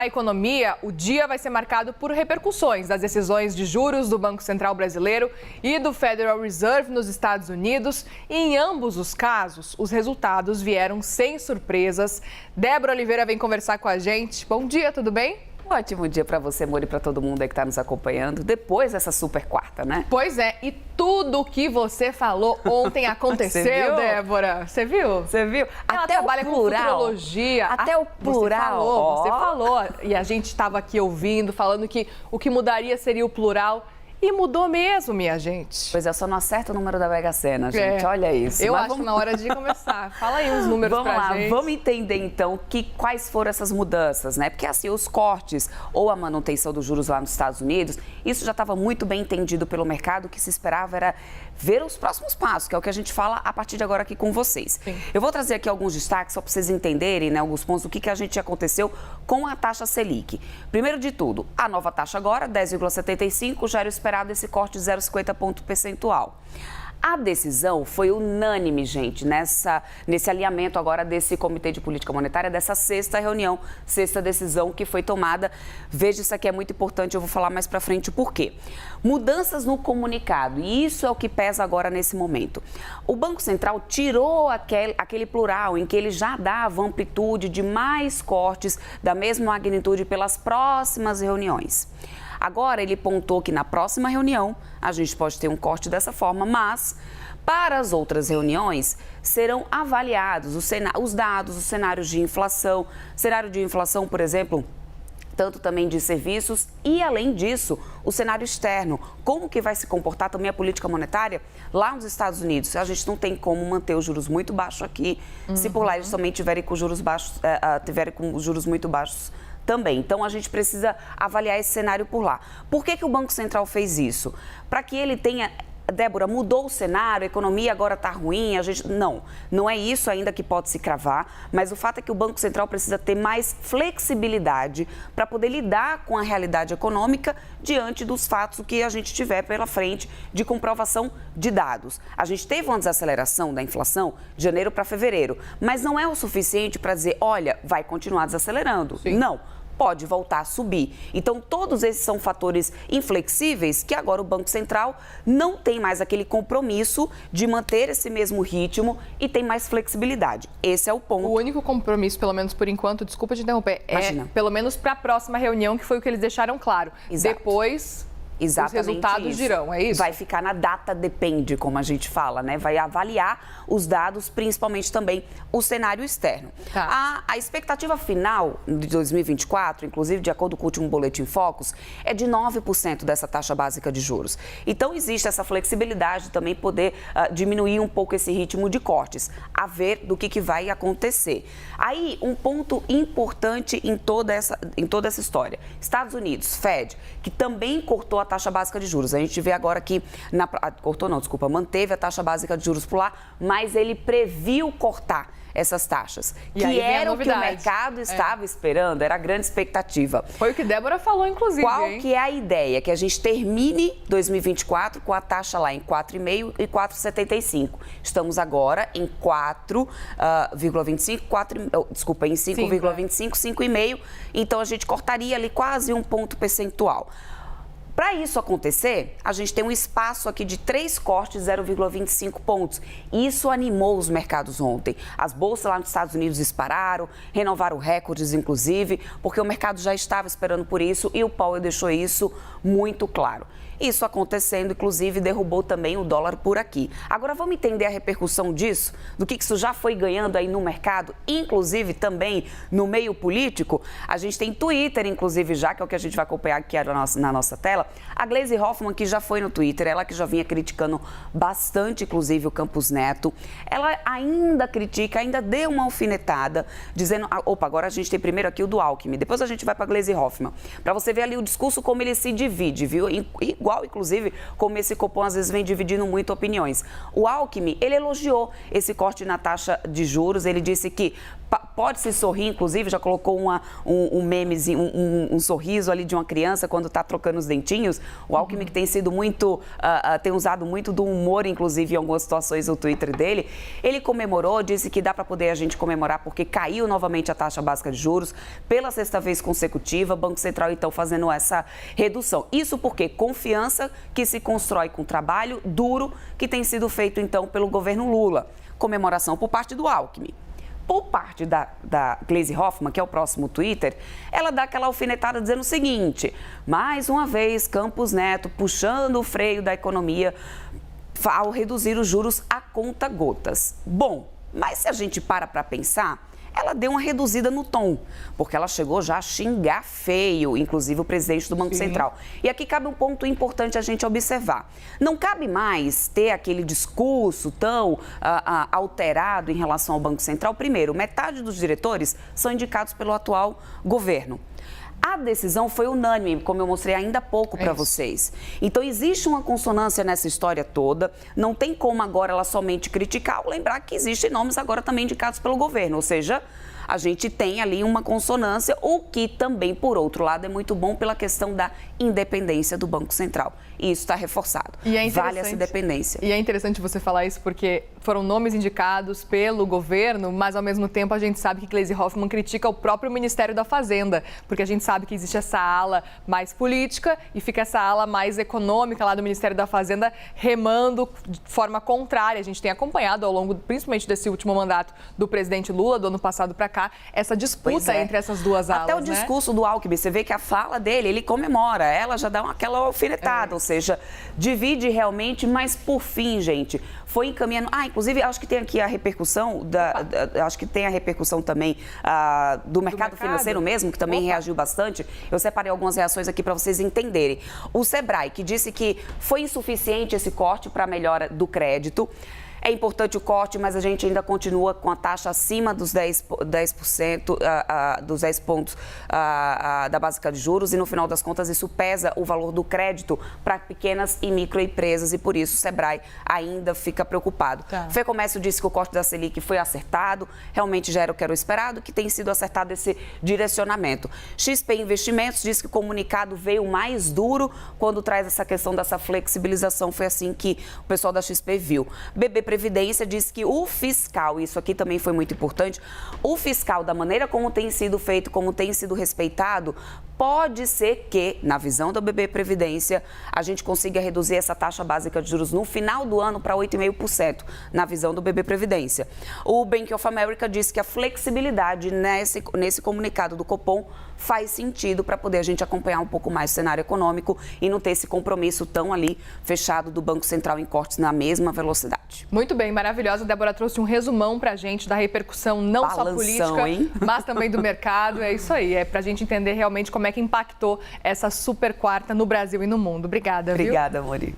A economia, o dia vai ser marcado por repercussões das decisões de juros do Banco Central Brasileiro e do Federal Reserve nos Estados Unidos. E em ambos os casos, os resultados vieram sem surpresas. Débora Oliveira vem conversar com a gente. Bom dia, tudo bem? Um ótimo dia para você, Mori, e para todo mundo aí que está nos acompanhando, depois dessa super quarta, né? Pois é, e tudo o que você falou ontem aconteceu, Débora. Você viu? Você viu? Ela até trabalha o plural. com futurologia. Até o plural. Você falou. E a gente estava aqui ouvindo, falando que o que mudaria seria o plural. E mudou mesmo, minha gente. Pois é, só não acerta o número da Mega Sena, gente. Olha isso. Eu acho na hora de começar. Fala aí uns números pra gente. Vamos entender então quais foram essas mudanças, né? Porque assim, os cortes ou a manutenção dos juros lá nos Estados Unidos, isso já estava muito bem entendido pelo mercado. O que se esperava era ver os próximos passos, que é o que a gente fala a partir de agora aqui com vocês. Sim. Eu vou trazer aqui alguns destaques só para vocês entenderem, né, alguns pontos do que a gente aconteceu com a taxa Selic. Primeiro de tudo, a nova taxa agora, 10,75, já era esperado esse corte de 0,50 ponto percentual. A decisão foi unânime, gente, nesse alinhamento agora desse Comitê de Política Monetária, dessa sexta reunião, sexta decisão que foi tomada. Veja, isso aqui é muito importante, eu vou falar mais para frente o porquê. Mudanças no comunicado, e isso é o que pesa agora nesse momento. O Banco Central tirou aquele plural em que ele já dava amplitude de mais cortes da mesma magnitude pelas próximas reuniões. Agora, ele pontou que na próxima reunião a gente pode ter um corte dessa forma, mas para as outras reuniões serão avaliados os dados, os cenários de inflação. Cenário de inflação, por exemplo, tanto também de serviços e, além disso, o cenário externo. Como que vai se comportar também a política monetária lá nos Estados Unidos? A gente não tem como manter os juros muito baixos aqui, se por lá eles também tiverem com juros baixos, tiverem com os juros muito baixos também. Então, a gente precisa avaliar esse cenário por lá. Por que o Banco Central fez isso? Para que ele tenha... Débora, mudou o cenário, a economia agora está ruim, não é isso ainda que pode se cravar, mas o fato é que o Banco Central precisa ter mais flexibilidade para poder lidar com a realidade econômica diante dos fatos que a gente tiver pela frente de comprovação de dados. A gente teve uma desaceleração da inflação de janeiro para fevereiro, mas não é o suficiente para dizer, olha, vai continuar desacelerando. Sim. Não. Pode voltar a subir. Então, todos esses são fatores inflexíveis que agora o Banco Central não tem mais aquele compromisso de manter esse mesmo ritmo e tem mais flexibilidade. Esse é o ponto. O único compromisso, pelo menos por enquanto, desculpa te interromper, Imagina. É pelo menos para a próxima reunião, que foi o que eles deixaram claro. Exato. Depois... Exatamente. Os resultados dirão, é isso? Vai ficar na data depende, como a gente fala, né? Vai avaliar os dados, principalmente também o cenário externo. Tá. A expectativa final de 2024, inclusive de acordo com o último Boletim Focus, é de 9% dessa taxa básica de juros. Então, existe essa flexibilidade de também poder diminuir um pouco esse ritmo de cortes, a ver do que vai acontecer. Aí, um ponto importante em toda essa história. Estados Unidos, Fed, que também cortou a taxa básica de juros. A gente vê agora que, manteve a taxa básica de juros por lá, mas ele previu cortar essas taxas, que era o que o mercado estava esperando, era a grande expectativa. Foi o que Débora falou, inclusive. Qual que é a ideia? Que a gente termine 2024 com a taxa lá em 4,5% e 4,75%. Estamos agora em 4,25%, em 5,25%, 5,5%. Então, a gente cortaria ali quase um ponto percentual. Para isso acontecer, a gente tem um espaço aqui de 3 cortes, 0,25 pontos. Isso animou os mercados ontem. As bolsas lá nos Estados Unidos dispararam, renovaram recordes, inclusive, porque o mercado já estava esperando por isso e o Powell deixou isso muito claro. Isso acontecendo, inclusive, derrubou também o dólar por aqui. Agora, vamos entender a repercussão disso, do que isso já foi ganhando aí no mercado, inclusive também no meio político. A gente tem Twitter, inclusive, já, que é o que a gente vai acompanhar aqui na nossa tela. A Gleisi Hoffmann, que já foi no Twitter, ela que já vinha criticando bastante, inclusive, o Campos Neto. Ela ainda critica, ainda deu uma alfinetada, dizendo... agora a gente tem primeiro aqui o do Alckmin, depois a gente vai para a Gleisi Hoffmann. Para você ver ali o discurso, como ele se divide, viu? Igual igual, inclusive, como esse Copom às vezes vem dividindo muito opiniões. O Alckmin, ele elogiou esse corte na taxa de juros, ele disse que pode-se sorrir, inclusive, já colocou um memezinho, um sorriso ali de uma criança quando está trocando os dentinhos. O Alckmin que tem sido muito, tem usado muito do humor, inclusive, em algumas situações no Twitter dele. Ele comemorou, disse que dá para poder a gente comemorar porque caiu novamente a taxa básica de juros pela sexta vez consecutiva, Banco Central então fazendo essa redução. Isso porque confiança que se constrói com trabalho duro que tem sido feito então pelo governo Lula. Comemoração por parte do Alckmin. Por parte da Gleisi Hoffmann, que é o próximo Twitter, ela dá aquela alfinetada dizendo o seguinte: mais uma vez, Campos Neto puxando o freio da economia ao reduzir os juros a conta-gotas. Bom, mas se a gente para pensar, ela deu uma reduzida no tom, porque ela chegou já a xingar feio, inclusive o presidente do Banco Central. E aqui cabe um ponto importante a gente observar. Não cabe mais ter aquele discurso tão alterado em relação ao Banco Central. Primeiro, metade dos diretores são indicados pelo atual governo. A decisão foi unânime, como eu mostrei ainda há pouco para vocês. Então, existe uma consonância nessa história toda. Não tem como agora ela somente criticar ou lembrar que existem nomes agora também indicados pelo governo. Ou seja, a gente tem ali uma consonância, o que também, por outro lado, é muito bom pela questão da independência do Banco Central. E isso está reforçado. Vale essa independência. E é interessante você falar isso porque foram nomes indicados pelo governo, mas ao mesmo tempo a gente sabe que Gleisi Hoffmann critica o próprio Ministério da Fazenda, porque a gente sabe que existe essa ala mais política e fica essa ala mais econômica lá do Ministério da Fazenda remando de forma contrária. A gente tem acompanhado ao longo, principalmente desse último mandato do presidente Lula, do ano passado para cá, essa disputa entre essas duas alas. Até o discurso do Alckmin, você vê que a fala dele, ele comemora, ela já dá aquela alfinetada, ou seja, divide realmente, mas por fim, gente, foi encaminhando. Inclusive, acho que tem aqui a repercussão, acho que tem a repercussão também do mercado financeiro mesmo, que também reagiu bastante. Eu separei algumas reações aqui para vocês entenderem. O Sebrae, que disse que foi insuficiente esse corte para a melhora do crédito. É importante o corte, mas a gente ainda continua com a taxa acima dos 10%, dos 10 pontos da básica de juros e, no final das contas, isso pesa o valor do crédito para pequenas e microempresas e, por isso, o Sebrae ainda fica preocupado. FEComércio disse que o corte da Selic foi acertado, realmente já era o que era o esperado, que tem sido acertado esse direcionamento. XP Investimentos diz que o comunicado veio mais duro quando traz essa questão dessa flexibilização, foi assim que o pessoal da XP viu. BB Previdência diz que o fiscal, isso aqui também foi muito importante, o fiscal, da maneira como tem sido feito, como tem sido respeitado, pode ser que, na visão da BB Previdência, a gente consiga reduzir essa taxa básica de juros no final do ano para 8,5%, na visão do BB Previdência. O Bank of America disse que a flexibilidade nesse comunicado do Copom faz sentido para poder a gente acompanhar um pouco mais o cenário econômico e não ter esse compromisso tão ali fechado do Banco Central em cortes na mesma velocidade. Muito bem, maravilhosa. A Débora trouxe um resumão para a gente da repercussão não só política, mas também do mercado. É isso aí, é para a gente entender realmente como é que impactou essa super quarta no Brasil e no mundo. Obrigada, Obrigada, Mori.